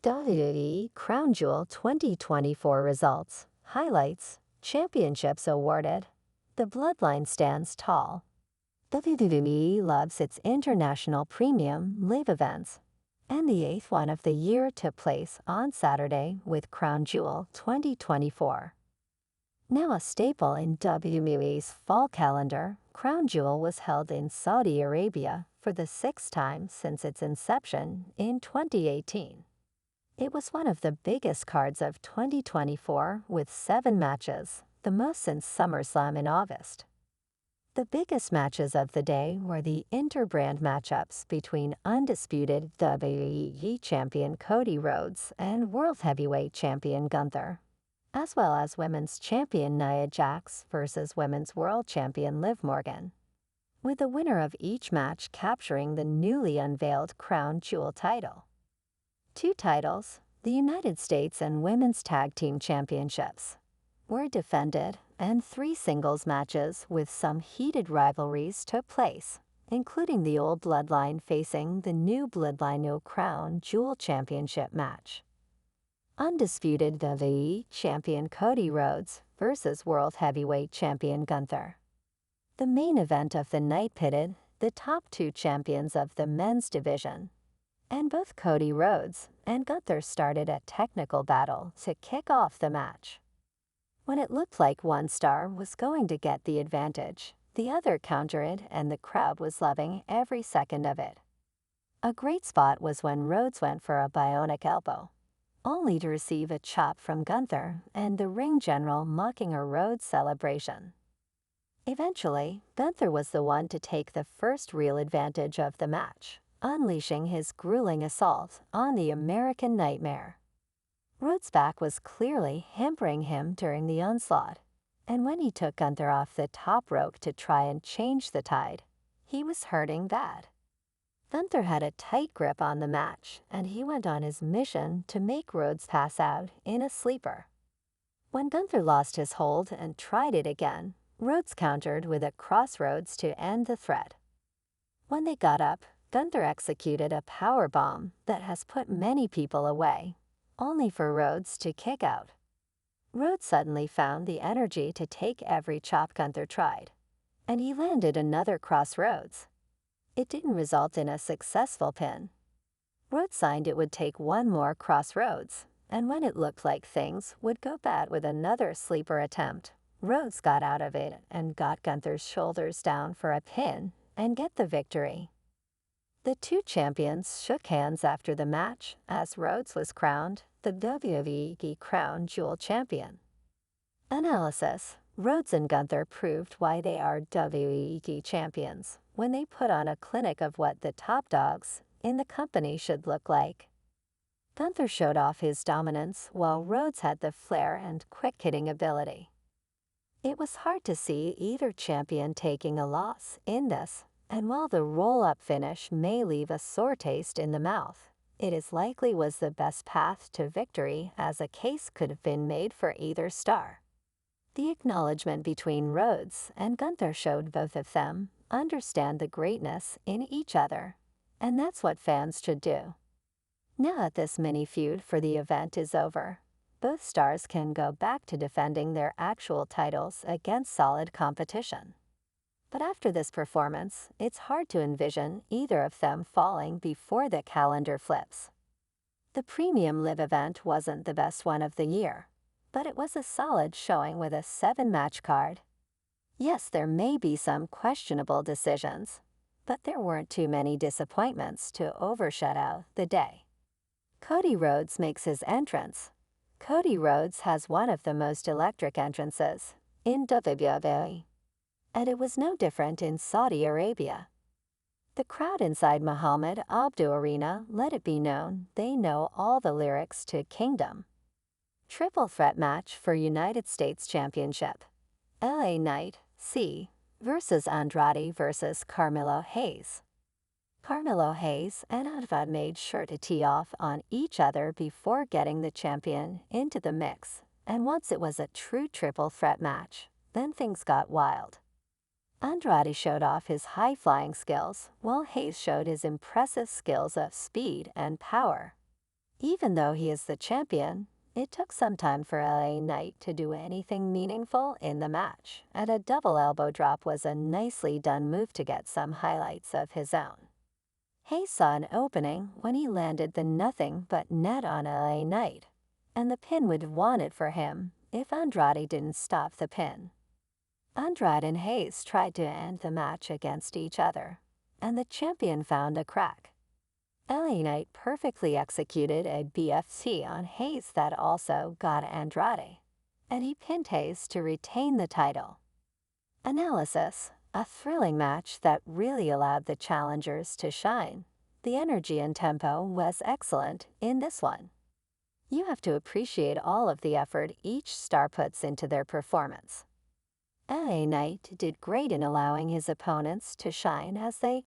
WWE Crown Jewel 2024 results, highlights, championships awarded. The Bloodline stands tall. WWE loves its international premium live events, and the eighth one of the year took place on Saturday with Crown Jewel 2024. Now a staple in WWE's fall calendar, Crown Jewel was held in Saudi Arabia for the sixth time since its inception in 2018. It was one of the biggest cards of 2024 with 7 matches, the most since Summerslam in August. The biggest matches of the day were the interbrand matchups between Undisputed WWE Champion Cody Rhodes and World Heavyweight Champion Gunther, as well as Women's Champion Nia Jax versus Women's World Champion Liv Morgan, with the winner of each match capturing the newly unveiled Crown Jewel title. 2 titles, the United States and Women's Tag Team Championships, were defended, and 3 singles matches with some heated rivalries took place, including the old Bloodline facing the new Bloodline Crown Jewel Championship match. Undisputed WWE Champion Cody Rhodes versus World Heavyweight Champion Gunther. The main event of the night pitted the top 2 champions of the men's division, and both Cody Rhodes and Gunther started a technical battle to kick off the match. When it looked like one star was going to get the advantage, the other countered it, and the crowd was loving every second of it. A great spot was when Rhodes went for a bionic elbow, only to receive a chop from Gunther and the ring general mocking a Rhodes celebration. Eventually, Gunther was the one to take the first real advantage of the match, unleashing his grueling assault on the American Nightmare. Rhodes' back was clearly hampering him during the onslaught, and when he took Gunther off the top rope to try and change the tide, he was hurting bad. Gunther had a tight grip on the match, and he went on his mission to make Rhodes pass out in a sleeper. When Gunther lost his hold and tried it again, Rhodes countered with a crossroads to end the threat. When they got up, Gunther executed a powerbomb that has put many people away, only for Rhodes to kick out. Rhodes suddenly found the energy to take every chop Gunther tried, and he landed another crossroads. It didn't result in a successful pin. Rhodes signed it would take one more crossroads, and when it looked like things would go bad with another sleeper attempt, Rhodes got out of it and got Gunther's shoulders down for a pin and get the victory. The 2 champions shook hands after the match as Rhodes was crowned the WWE Crown Jewel Champion. Analysis: Rhodes and Gunther proved why they are WWE champions when they put on a clinic of what the top dogs in the company should look like. Gunther showed off his dominance while Rhodes had the flair and quick-hitting ability. It was hard to see either champion taking a loss in this, and while the roll-up finish may leave a sore taste in the mouth, it is likely was the best path to victory, as a case could have been made for either star. The acknowledgement between Rhodes and Gunther showed both of them understand the greatness in each other, and that's what fans should do. Now that this mini-feud for the event is over, both stars can go back to defending their actual titles against solid competition. But after this performance, it's hard to envision either of them falling before the calendar flips. The Premium Live event wasn't the best one of the year, but it was a solid showing with a 7-match card. Yes, there may be some questionable decisions, but there weren't too many disappointments to overshadow the day. Cody Rhodes makes his entrance. Cody Rhodes has one of the most electric entrances in WWE. And it was no different in Saudi Arabia. The crowd inside Mohammed Abdu Arena let it be known they know all the lyrics to Kingdom. Triple threat match for United States Championship. LA Knight, C, versus Andrade versus Carmelo Hayes. Carmelo Hayes and Andrade made sure to tee off on each other before getting the champion into the mix, and once it was a true triple threat match, then things got wild. Andrade showed off his high-flying skills, while Hayes showed his impressive skills of speed and power. Even though he is the champion, it took some time for LA Knight to do anything meaningful in the match, and a double elbow drop was a nicely done move to get some highlights of his own. Hayes saw an opening when he landed the nothing but net on LA Knight, and the pin would have won it for him if Andrade didn't stop the pin. Andrade and Hayes tried to end the match against each other, and the champion found a crack. LA Knight perfectly executed a BFT on Hayes that also got Andrade, and he pinned Hayes to retain the title. Analysis: a thrilling match that really allowed the challengers to shine. The energy and tempo was excellent in this one. You have to appreciate all of the effort each star puts into their performance. LA Knight did great in allowing his opponents to shine as they